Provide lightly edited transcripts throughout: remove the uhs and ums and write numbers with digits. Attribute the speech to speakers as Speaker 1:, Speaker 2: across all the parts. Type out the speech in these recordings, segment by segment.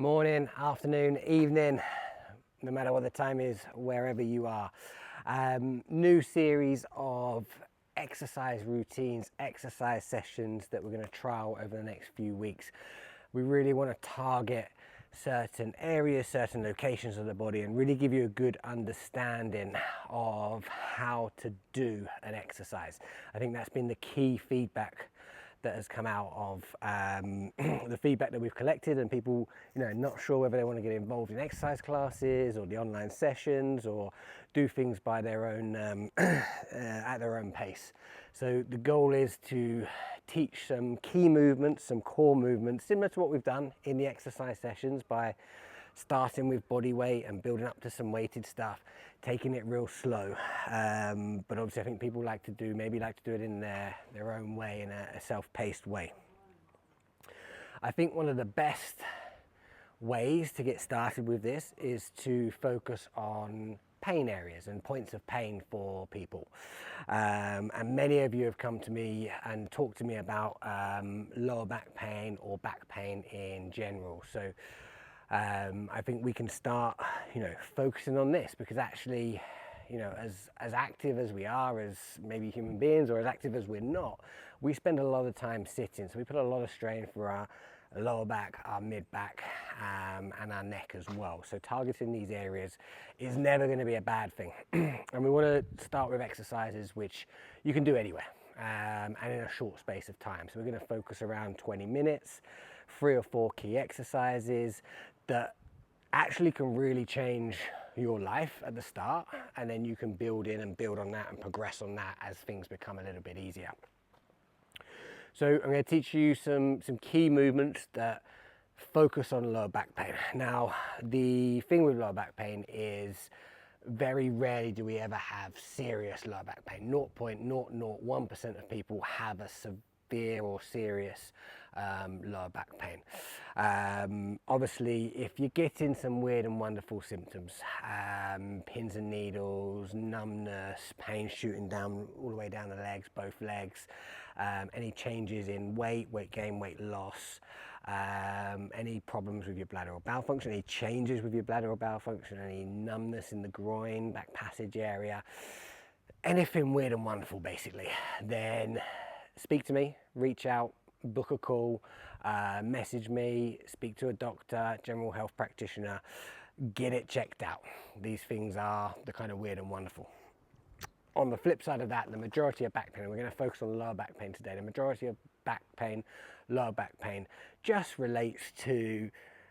Speaker 1: Morning, afternoon, evening, no matter what the time is, wherever you are. New series of exercise routines, exercise sessions that we're going to trial over the next few weeks. We really want to target certain areas, certain locations of the body, and really give you a good understanding of how to do an exercise. I think that's been the key feedback that has come out of the feedback that we've collected, and people, not sure whether they want to get involved in exercise classes or the online sessions or do things by their own at their own pace. So the goal is to teach some key movements, some core movements, similar to what we've done in the exercise sessions, by starting with body weight and building up to some weighted stuff, taking it real slow. But obviously I think people maybe like to do it in their own way, in a self-paced way. I think one of the best ways to get started with this is to focus on pain areas and points of pain for people. And many of you have come to me and talked to me about lower back pain or back pain in general. So I think we can start, focusing on this, because actually, as active as we are as maybe human beings, or as active as we're not, we spend a lot of time sitting. So we put a lot of strain for our lower back, our mid back, and our neck as well. So targeting these areas is never going to be a bad thing. And we want to start with exercises which you can do anywhere, and in a short space of time. So we're going to focus around 20 minutes, 3 or 4 key exercises that actually can really change your life at the start, and then you can build in and build on that and progress on that as things become a little bit easier. So I'm going to teach you some key movements that focus on lower back pain. Now, the thing with lower back pain is very rarely do we ever have serious lower back pain. 0.001% of people have a severe or serious lower back pain. Obviously, if you're getting some weird and wonderful symptoms, pins and needles, numbness, pain shooting down all the way down the legs, both legs, any changes in weight gain, weight loss, any problems with your bladder or bowel function, any changes with your bladder or bowel function, any numbness in the groin, back passage area, anything weird and wonderful basically, then speak to me, reach out, book a call, message me, speak to a doctor, general health practitioner, get it checked out. These things are the kind of weird and wonderful. On the flip side of that, the majority of back pain, and we're going to focus on lower back pain today, the majority of back pain, lower back pain, just relates to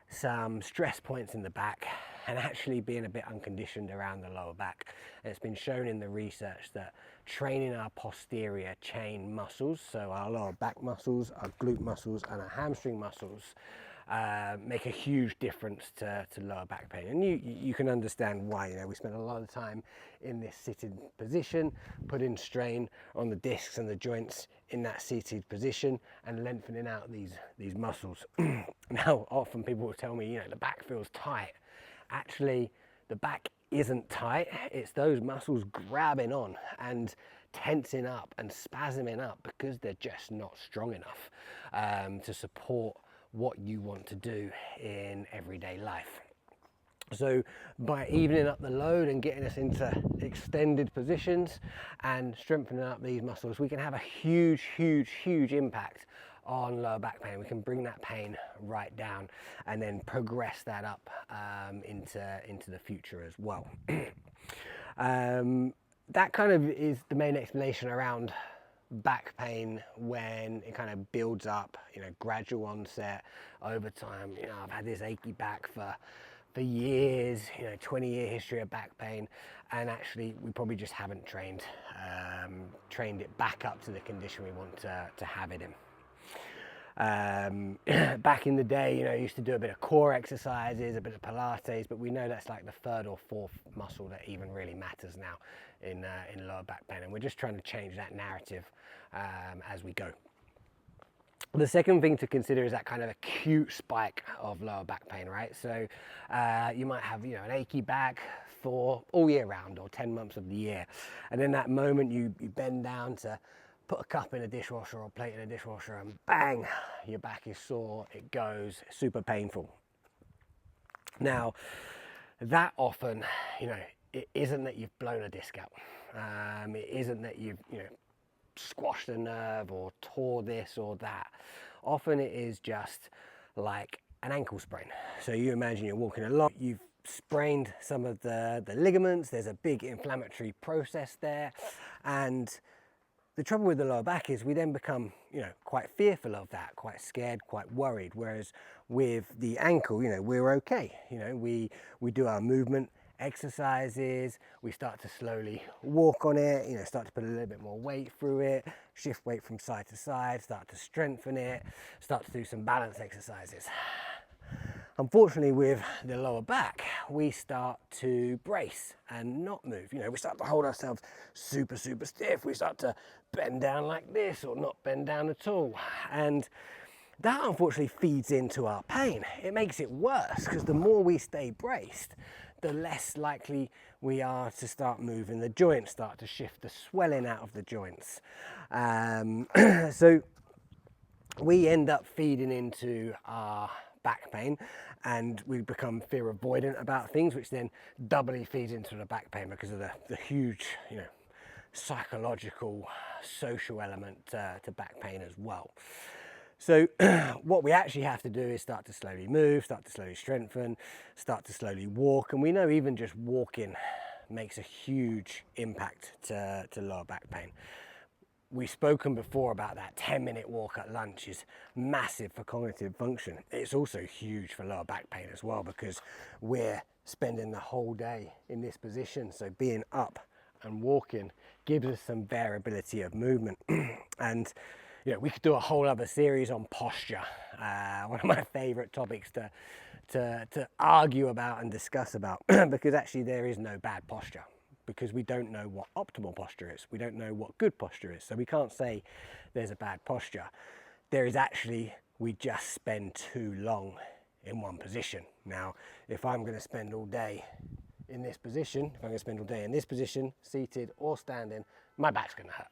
Speaker 1: some stress points in the back and actually being a bit unconditioned around the lower back. And it's been shown in the research that training our posterior chain muscles, so our lower back muscles, our glute muscles and our hamstring muscles, make a huge difference to lower back pain. And you can understand why. We spend a lot of time in this seated position, putting strain on the discs and the joints in that seated position and lengthening out these muscles. Now, often people will tell me, the back feels tight. Actually, the back isn't tight. It's those muscles grabbing on and tensing up and spasming up because they're just not strong enough to support what you want to do in everyday life. So by evening up the load and getting us into extended positions and strengthening up these muscles, we can have a huge impact on lower back pain. We can bring that pain right down and then progress that up into the future as well. That kind of is the main explanation around back pain when it kind of builds up, gradual onset over time. I've had this achy back for years, 20-year history of back pain, and actually we probably just haven't trained it back up to the condition we want to have it in. Back in the day, I used to do a bit of core exercises, a bit of Pilates, but we know that's like the 3rd or 4th muscle that even really matters now in lower back pain, and we're just trying to change that narrative as we go. The second thing to consider is that kind of acute spike of lower back pain, right? So you might have, an achy back for all year round or 10 months of the year, and then that moment you bend down to put a cup in a dishwasher or plate in a dishwasher, and bang, your back is sore, it goes, super painful. Now, that often, it isn't that you've blown a disc out. It isn't that you've, squashed a nerve or tore this or that. Often it is just like an ankle sprain. So you imagine you're walking along, you've sprained some of the ligaments, there's a big inflammatory process there, and the trouble with the lower back is we then become, quite fearful of that, quite scared, quite worried. Whereas with the ankle, we're okay. We do our movement exercises, we start to slowly walk on it, start to put a little bit more weight through it, shift weight from side to side, start to strengthen it, start to do some balance exercises. Unfortunately, with the lower back, we start to brace and not move. We start to hold ourselves super, super stiff. We start to bend down like this or not bend down at all. And that unfortunately feeds into our pain. It makes it worse because the more we stay braced, the less likely we are to start moving the joints, start to shift the swelling out of the joints. So we end up feeding into our back pain, and we become fear avoidant about things, which then doubly feeds into the back pain because of the huge, psychological, social element to back pain as well. So what we actually have to do is start to slowly move, start to slowly strengthen, start to slowly walk. And we know even just walking makes a huge impact to lower back pain. We've spoken before about that 10-minute walk at lunch is massive for cognitive function. It's also huge for lower back pain as well, because we're spending the whole day in this position. So being up and walking gives us some variability of movement. And we could do a whole other series on posture, one of my favorite topics to argue about and discuss about, because actually there is no bad posture, because we don't know what optimal posture is. We don't know what good posture is. So we can't say there's a bad posture. There is actually, we just spend too long in one position. Now, if I'm going to spend all day in this position, seated or standing, my back's going to hurt.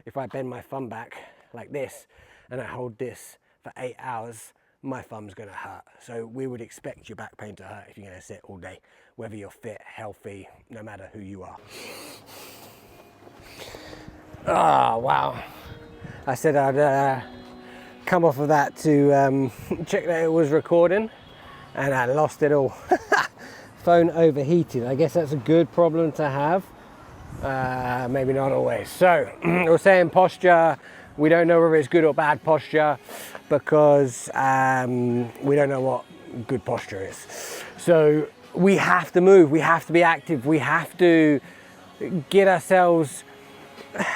Speaker 1: If I bend my thumb back like this and I hold this for 8 hours, my thumb's going to hurt. So we would expect your back pain to hurt if you're going to sit all day, whether you're fit, healthy, no matter who you are. Oh, wow. I said I'd come off of that to check that it was recording, and I lost it all. Phone overheated. I guess that's a good problem to have. Maybe not always. So we're saying posture. We don't know whether it's good or bad posture because we don't know what good posture is. So we have to move, we have to be active, we have to get ourselves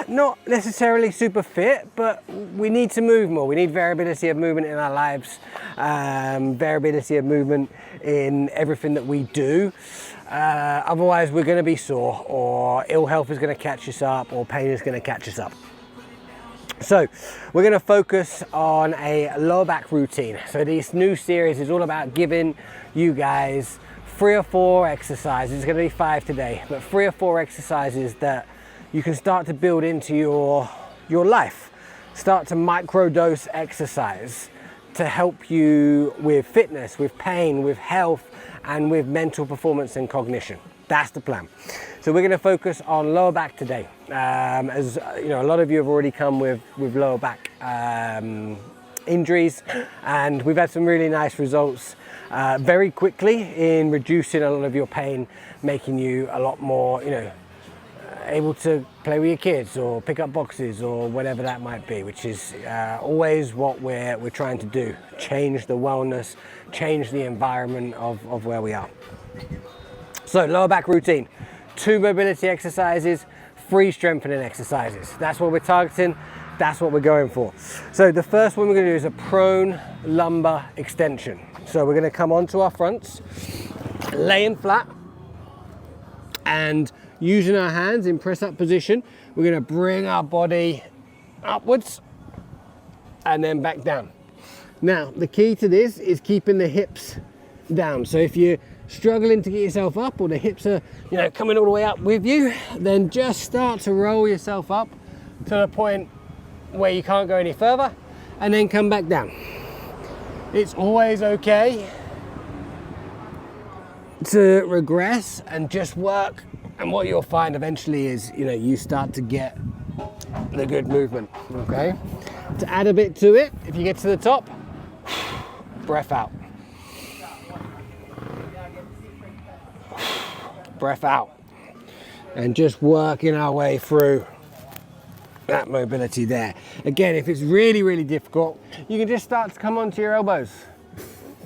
Speaker 1: not necessarily super fit, but we need to move more. We need variability of movement in our lives, variability of movement in everything that we do. Otherwise we're going to be sore, or ill health is going to catch us up, or pain is going to catch us up. So we're going to focus on a lower back routine. So this new series is all about giving you guys 3 or 4 exercises. It's going to be 5 today, but 3 or 4 exercises that you can start to build into your life. Start to microdose exercise to help you with fitness, with pain, with health, and with mental performance and cognition. That's the plan. So we're going to focus on lower back today. As you know, a lot of you have already come with lower back injuries, and we've had some really nice results very quickly in reducing a lot of your pain, making you a lot more, able to play with your kids or pick up boxes or whatever that might be, which is always what we're trying to do. Change the wellness, change the environment of where we are. So lower back routine, 2 mobility exercises, 3 strengthening exercises. That's what we're targeting. That's what we're going for. So the first one we're going to do is a prone lumbar extension. So we're going to come onto our fronts, laying flat, and using our hands in press up position, we're going to bring our body upwards and then back down. Now, the key to this is keeping the hips down. So if you're struggling to get yourself up, or the hips are, coming all the way up with you, then just start to roll yourself up to the point where you can't go any further, and then come back down. It's always okay to regress and just work. And what you'll find eventually is, you start to get the good movement, okay? To add a bit to it, if you get to the top, breath out. Breath out. And just working our way through that mobility there. Again, if it's really, really difficult, you can just start to come onto your elbows.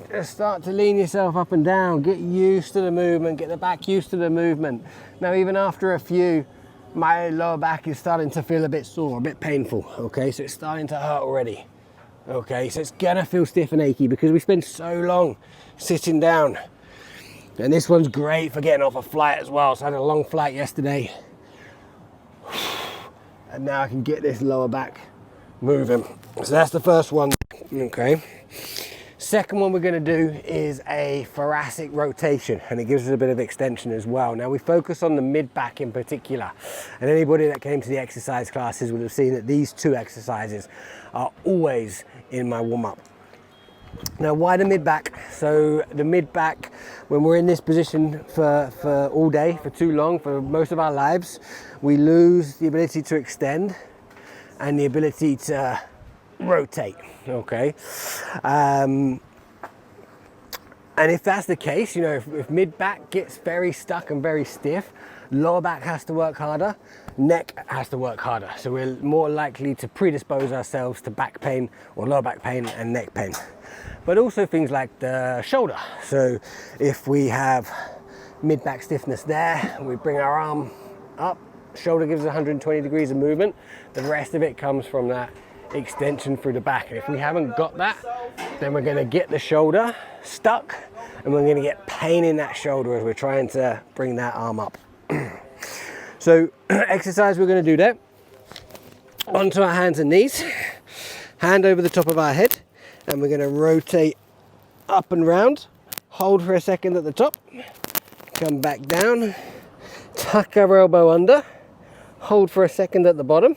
Speaker 1: Just start to lean yourself up and down, get used to the movement, get the back used to the movement. Now, even after a few, my lower back is starting to feel a bit sore, a bit painful, okay? So it's starting to hurt already, okay? So it's gonna feel stiff and achy because we spend so long sitting down. And this one's great for getting off a flight as well. So I had a long flight yesterday. And now I can get this lower back moving. So that's the first one, okay? Second one we're going to do is a thoracic rotation, and it gives us a bit of extension as well. Now we focus on the mid back in particular, and anybody that came to the exercise classes would have seen that these two exercises are always in my warm-up. Now, why the mid back? So the mid back, when we're in this position for all day, for too long, for most of our lives, we lose the ability to extend and the ability to rotate, okay? And if that's the case, if mid back gets very stuck and very stiff, lower back has to work harder, neck has to work harder. So we're more likely to predispose ourselves to back pain or lower back pain and neck pain. But also things like the shoulder. So if we have mid back stiffness there, we bring our arm up, shoulder gives 120 degrees of movement. The rest of it comes from that extension through the back. And if we haven't got that, then we're gonna get the shoulder stuck and we're gonna get pain in that shoulder as we're trying to bring that arm up. So exercise we're gonna do there. Onto our hands and knees, hand over the top of our head, and we're gonna rotate up and round, hold for a second at the top, come back down, tuck our elbow under, hold for a second at the bottom,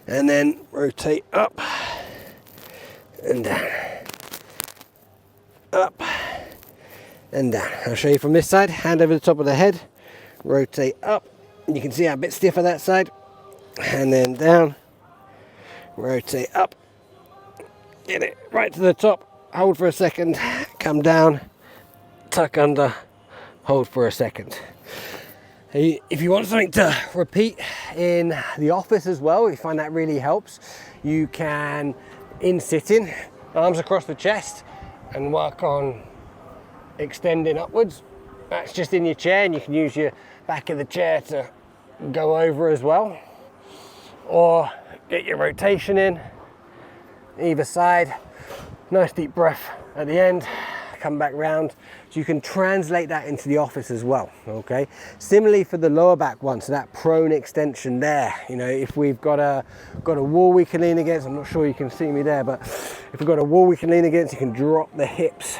Speaker 1: and then rotate up and down, up and down. I'll show you from this side, hand over the top of the head, rotate up, and you can see I'm a bit stiffer that side, and then down, rotate up, get it right to the top, hold for a second, come down, tuck under, hold for a second. If you want something to repeat in the office as well, you find that really helps, you can, in sitting, arms across the chest and work on extending upwards. That's just in your chair, and you can use your back of the chair to go over as well. Or get your rotation in, either side. Nice deep breath at the end, come back round. So you can translate that into the office as well, okay? Similarly for the lower back one, so that prone extension there, if we've got a wall we can lean against, I'm not sure you can see me there, but if we've got a wall we can lean against, you can drop the hips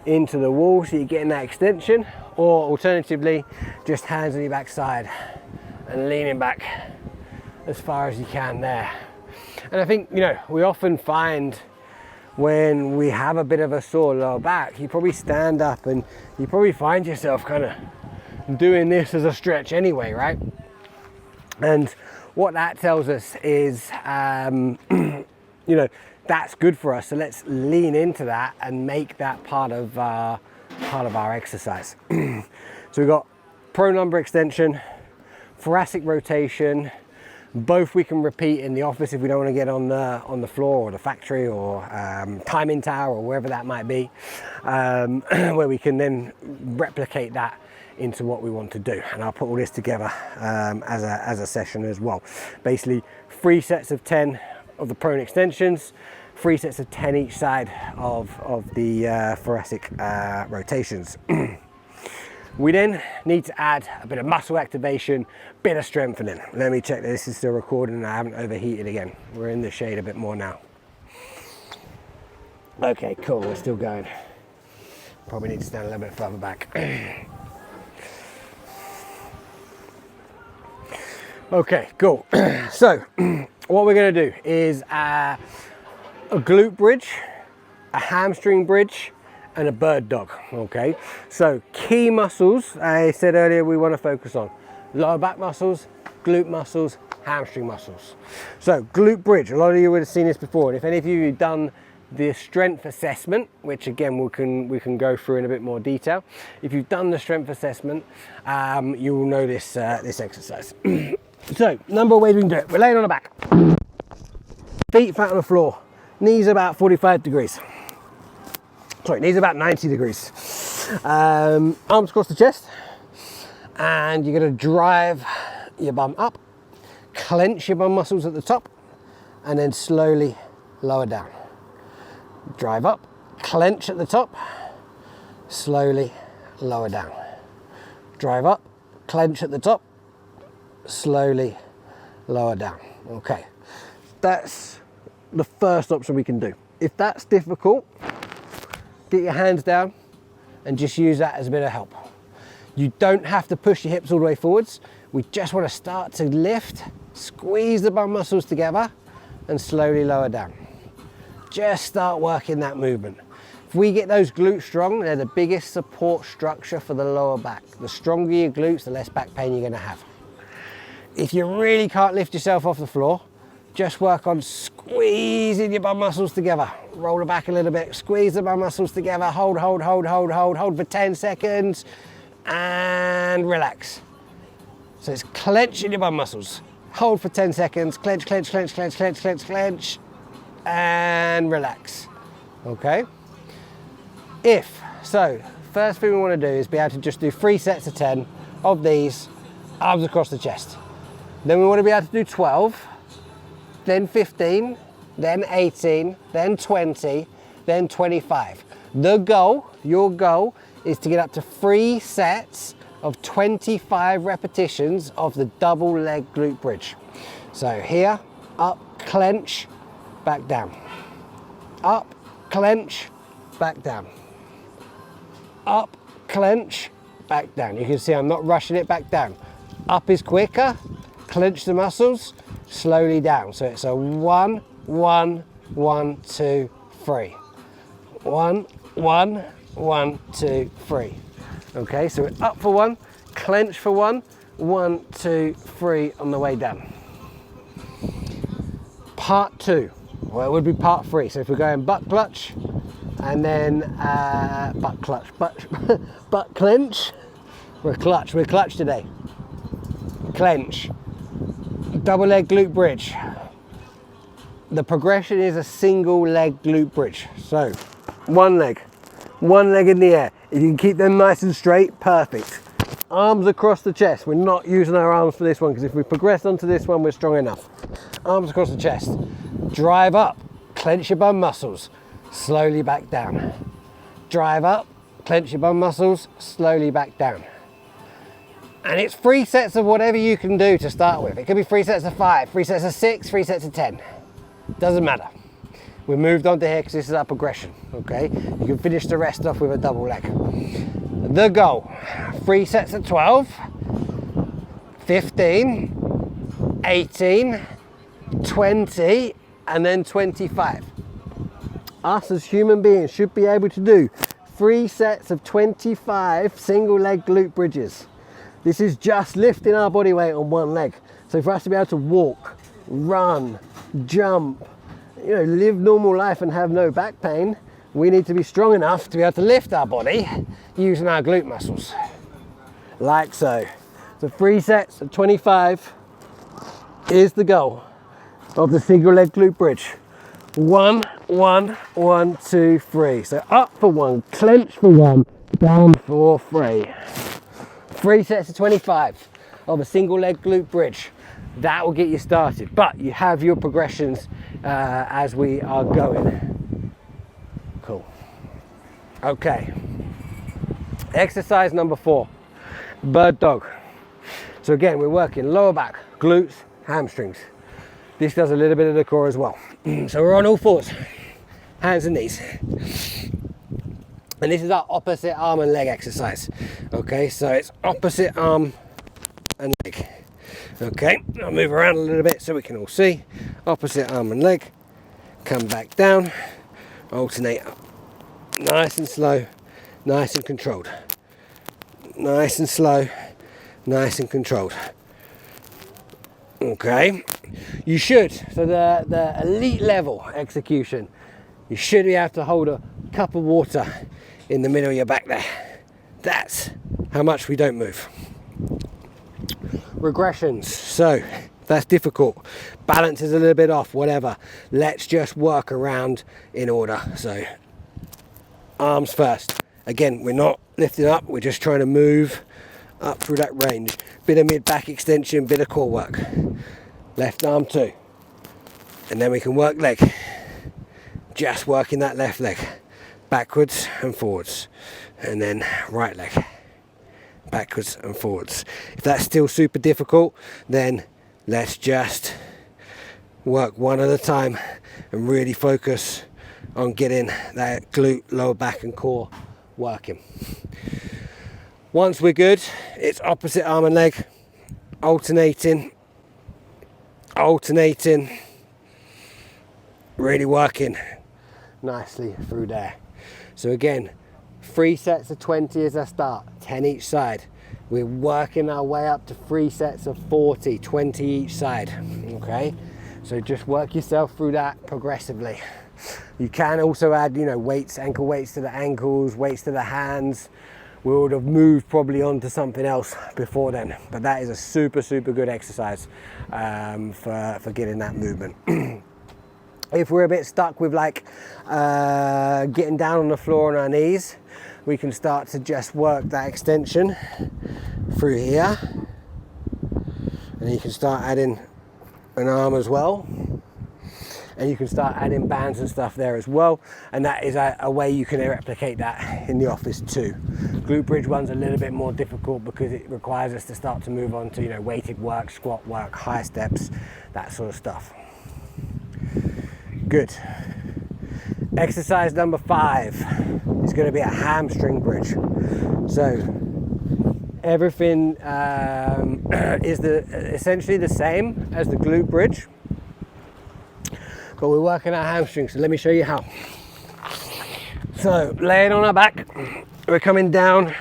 Speaker 1: into the wall so you're getting that extension, or alternatively, just hands on your backside and leaning back as far as you can there. And I think, we often find when we have a bit of a sore lower back, you probably stand up and you probably find yourself kind of doing this as a stretch anyway, right? And what that tells us is, that's good for us. So let's lean into that and make that part of our exercise. So we've got prone lumbar extension, thoracic rotation. Both we can repeat in the office if we don't want to get on the floor or the factory or climbing tower or wherever that might be, where we can then replicate that into what we want to do. And I'll put all this together as a session as well. Basically 3 sets of 10 of the prone extensions, 3 sets of 10 each side of the thoracic rotations. We then need to add a bit of muscle activation, bit of strengthening. Let me check that this is still recording and I haven't overheated again. We're in the shade a bit more now. Okay, cool, we're still going. Probably need to stand a little bit further back. Okay, cool. So, what we're gonna do is a glute bridge, a hamstring bridge, and a bird dog. Okay, so key muscles I said earlier we want to focus on: lower back muscles, glute muscles, hamstring muscles. So glute bridge, a lot of you would have seen this before, and if any of you have done the strength assessment, which again we can go through in a bit more detail, if you've done the strength assessment, you will know this this exercise. So number of ways we can do it: we're laying on the back, feet flat on the floor, knees about 45 degrees, sorry, knees about 90 degrees, arms across the chest, and you're going to drive your bum up, clench your bum muscles at the top, and then slowly lower down. Drive up, clench at the top, slowly lower down. Drive up, clench at the top, slowly lower down. Okay, that's the first option we can do. If that's difficult, get your hands down and just use that as a bit of help. You don't have to push your hips all the way forwards. We just want to start to lift, squeeze the bum muscles together, and slowly lower down. Just start working that movement. If we get those glutes strong, they're the biggest support structure for the lower back. The stronger your glutes, the less back pain you're going to have. If you really can't lift yourself off the floor, just work on squeezing your bum muscles together. Roll it back a little bit, squeeze the bum muscles together, hold for 10 seconds, and relax. So it's clenching your bum muscles. Hold for 10 seconds, clench, clench, clench, clench, clench, clench, clench, and relax. Okay? First thing we want to do is be able to just do 3 sets of 10 of these, arms across the chest. Then we want to be able to do 12, then 15, then 18, then 20, then 25. The goal, your goal, is to get up to 3 sets of 25 repetitions of the double leg glute bridge. So here, up, clench, back down. Up, clench, back down. Up, clench, back down. You can see I'm not rushing it back down. Up is quicker, clench the muscles, slowly down. So it's a 1, 1, 1, 2, 3. 1, 1, 1, 2, 3. Okay, so we're up for 1, clench for 1, 1, 2, 3 on the way down. Part 2, well, it would be part 3. So if we're going butt clutch, and then butt clench, we're clutch today. Clench, double leg glute bridge. The progression is a single leg glute bridge. So one leg in the air. If you can keep them nice and straight, perfect. Arms across the chest. We're not using our arms for this one because if we progress onto this one, we're strong enough. Arms across the chest. Drive up, clench your bum muscles, slowly back down. Drive up, clench your bum muscles, slowly back down. And it's 3 sets of whatever you can do to start with. It could be 3 sets of 5, 3 sets of 6, 3 sets of 10. Doesn't matter. We moved on to here because this is our progression, okay? You can finish the rest off with a double leg. The goal, 3 sets of 12, 15, 18, 20, and then 25. Us as human beings should be able to do 3 sets of 25 single leg glute bridges. This is just lifting our body weight on one leg. So for us to be able to walk, run, jump, live normal life and have no back pain, we need to be strong enough to be able to lift our body using our glute muscles. Like so. So 3 sets of 25 is the goal of the single leg glute bridge. 1, 1, 1, 2, 3. So up for 1, clench for 1, down for 3. 3 sets of 25 of a single leg glute bridge. That will get you started, but you have your progressions as we are going. Cool. Okay. Exercise number 4, bird dog. So again, we're working lower back, glutes, hamstrings. This does a little bit of the core as well. So we're on all fours, hands and knees. And this is our opposite arm and leg exercise. Okay, so it's opposite arm and leg. Okay, I'll move around a little bit so we can all see. Opposite arm and leg. Come back down. Alternate up Nice and slow, nice and controlled. Nice and slow, nice and controlled. Okay, you should, so the elite level execution, you should be able to hold a cup of water in the middle of your back there. That's how much we don't move. Regressions, so that's difficult. Balance is a little bit off, whatever. Let's just work around in order. So arms first. Again, we're not lifting up, we're just trying to move up through that range. Bit of mid-back extension, bit of core work. Left arm too. And then we can work leg. Just working that left leg. Backwards and forwards. And then right leg. Backwards and forwards. If that's still super difficult, then let's just work one at a time and really focus on getting that glute, lower back and core working. Once we're good, it's opposite arm and leg, alternating, really working nicely through there. So again, 3 sets of 20 as I start, 10 each side. We're working our way up to 3 sets of 40, 20 each side, okay? So just work yourself through that progressively. You can also add, you know, weights, ankle weights to the ankles, weights to the hands. We would have moved probably onto something else before then, but that is a super good exercise for getting that movement. If we're a bit stuck with like getting down on the floor on our knees, we can start to just work that extension through here, and you can start adding an arm as well. And you can start adding bands and stuff there as well, and that is a way you can replicate that in the office too. Glute bridge one's a little bit more difficult because it requires us to start to move on to, you know, weighted work, squat work, high steps, that sort of stuff. Good. Exercise number 5 is going to be a hamstring bridge. So everything is essentially the same as the glute bridge, but we're working our hamstrings, so let me show you how. So laying on our back, we're coming down,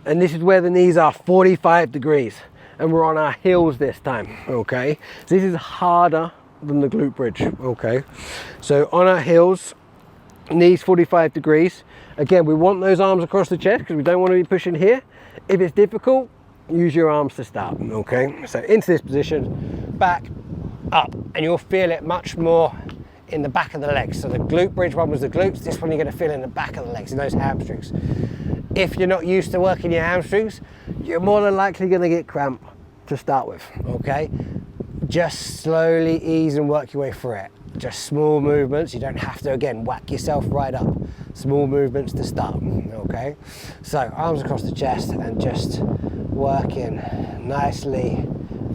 Speaker 1: and this is where the knees are, 45 degrees, and we're on our heels this time, okay? So this is harder than the glute bridge, okay? So on our heels, knees 45 degrees. Again, we want those arms across the chest because we don't want to be pushing here. If it's difficult, use your arms to start, okay? So into this position, back, up, and you'll feel it much more in the back of the legs. So the glute bridge one was the glutes, this one you're going to feel in the back of the legs, in those hamstrings. If you're not used to working your hamstrings, you're more than likely going to get cramp to start with, okay? Just slowly ease and work your way through it. Just small movements, you don't have to, again, whack yourself right up. Small movements to start, okay? So arms across the chest and just working nicely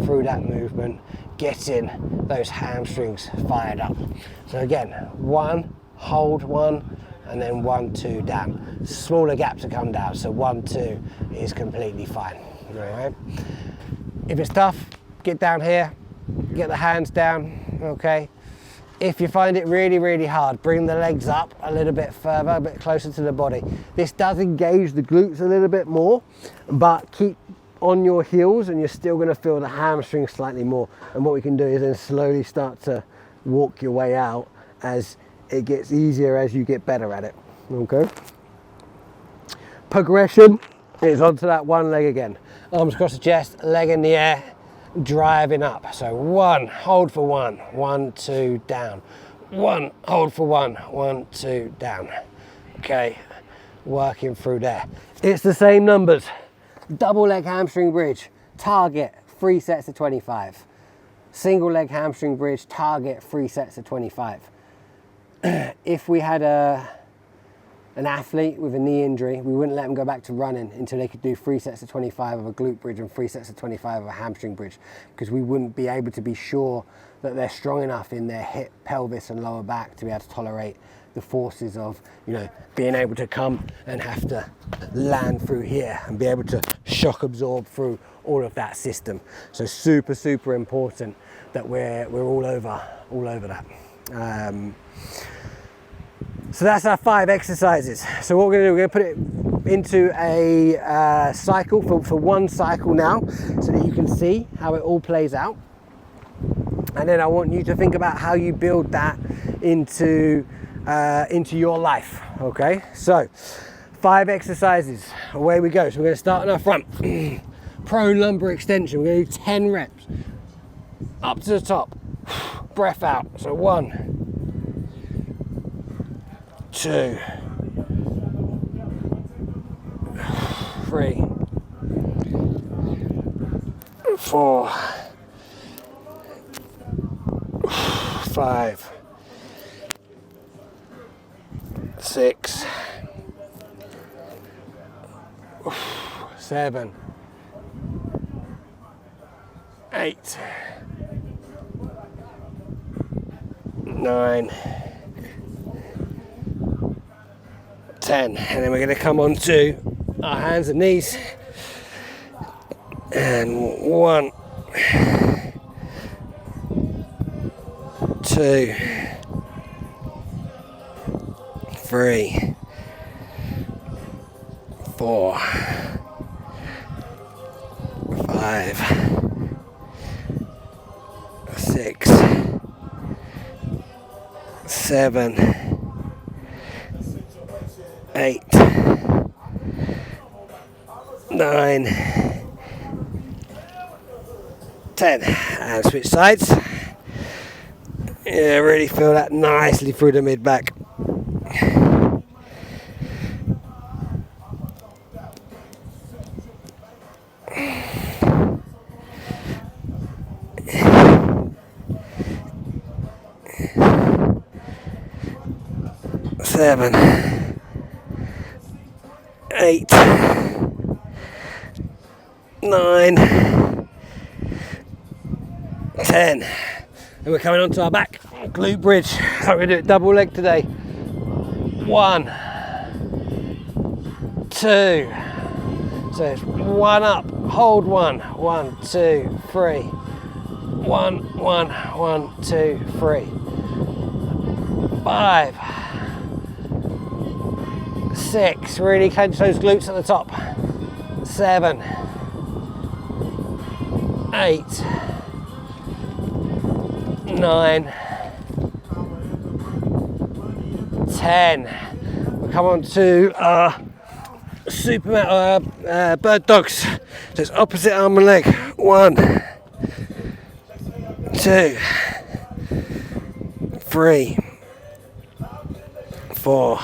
Speaker 1: through that movement, getting those hamstrings fired up. So again, 1, hold 1, and then 1, 2, down. Smaller gap to come down, so 1, 2 is completely fine, all right? If it's tough, get down here, get the hands down, okay? If you find it really hard, bring the legs up a little bit further, a bit closer to the body. This does engage the glutes a little bit more, but keep on your heels and you're still going to feel the hamstring slightly more. And what we can do is then slowly start to walk your way out as it gets easier as you get better at it, okay? Progression is onto that one leg again. Arms across the chest, leg in the air, driving up. So 1, hold for 1, 1, 2, down. 1, hold for 1, 1, 2, down. Okay, working through there. It's the same numbers. Double leg hamstring bridge, target 3 sets of 25. Single leg hamstring bridge, target 3 sets of 25. If we had an athlete with a knee injury, we wouldn't let them go back to running until they could do 3 sets of 25 of a glute bridge and 3 sets of 25 of a hamstring bridge, because we wouldn't be able to be sure that they're strong enough in their hip, pelvis and lower back to be able to tolerate the forces of, you know, being able to come and have to land through here and be able to shock absorb through all of that system. So super important that we're all over that. So that's our 5 exercises. So what we're going to do, we're going to put it into a cycle for one cycle now, so that you can see how it all plays out. And then I want you to think about how you build that into your life. Okay, so 5 exercises, away we go. So we're going to start on our front. Prone lumbar extension. We're going to do 10 reps up to the top, breath out. So 1, 2, 3, 4, 5, 6, 7, 8, 9, 10, and then we're going to come on to our hands and knees, and 1, 2, 3, 4, 5, 6, 7, 8, 9, 10, and switch sides. Yeah, really feel that nicely through the mid back. Seven, 8, 9, 10, and we're coming onto our back glute bridge. So we're going to do it double leg today. 1, 2, so it's 1 up, hold 1, 1, 2, 3, 1, 1, 1, 2, 3, 5, 6, really clench those glutes at the top, 7, 8, 9, 10. We'll come on to bird dogs. So it's opposite arm and leg. 1, 2, 3, 4,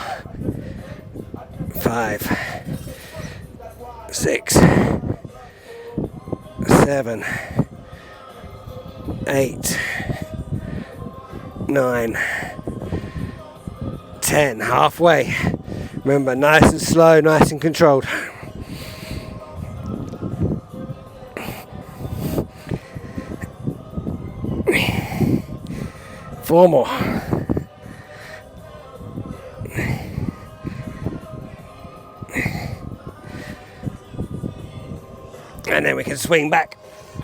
Speaker 1: 5, 6, 7, 8, 9, 10. Halfway. Remember, nice and slow, nice and controlled. Four more. And then we can swing back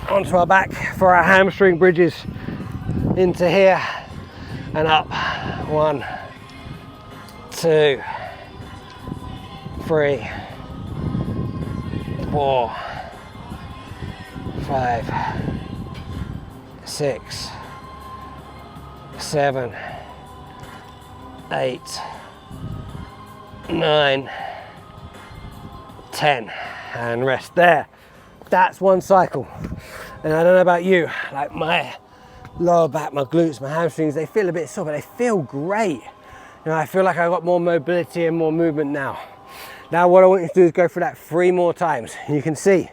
Speaker 1: onto our back for our hamstring bridges into here and up. 1, 2, 3, 4, 5, 6, 7, 8, 9, 10, and rest there. That's one cycle. And I don't know about you, like my lower back, my glutes, my hamstrings, they feel a bit sore, but they feel great. You know, I feel like I've got more mobility and more movement now. Now what I want you to do is go through that 3 more times. You can see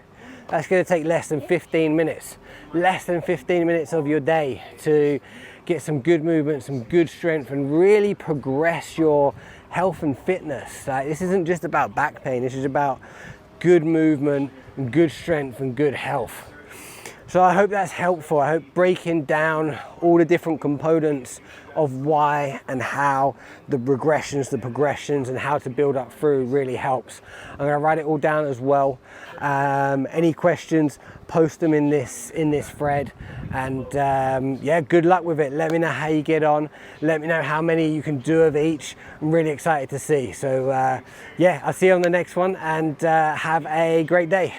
Speaker 1: that's going to take less than 15 minutes. Less than 15 minutes of your day to get some good movement, some good strength, and really progress your health and fitness. Like, this isn't just about back pain, this is about good movement and good strength and good health. So I hope that's helpful. I hope breaking down all the different components of why and how, the regressions, the progressions, and how to build up through really helps. I'm going to write it all down as well. Any questions, post them in this thread, and yeah, good luck with it. Let me know how you get on. Let me know how many you can do of each. I'm really excited to see. So yeah, I'll see you on the next one, and have a great day.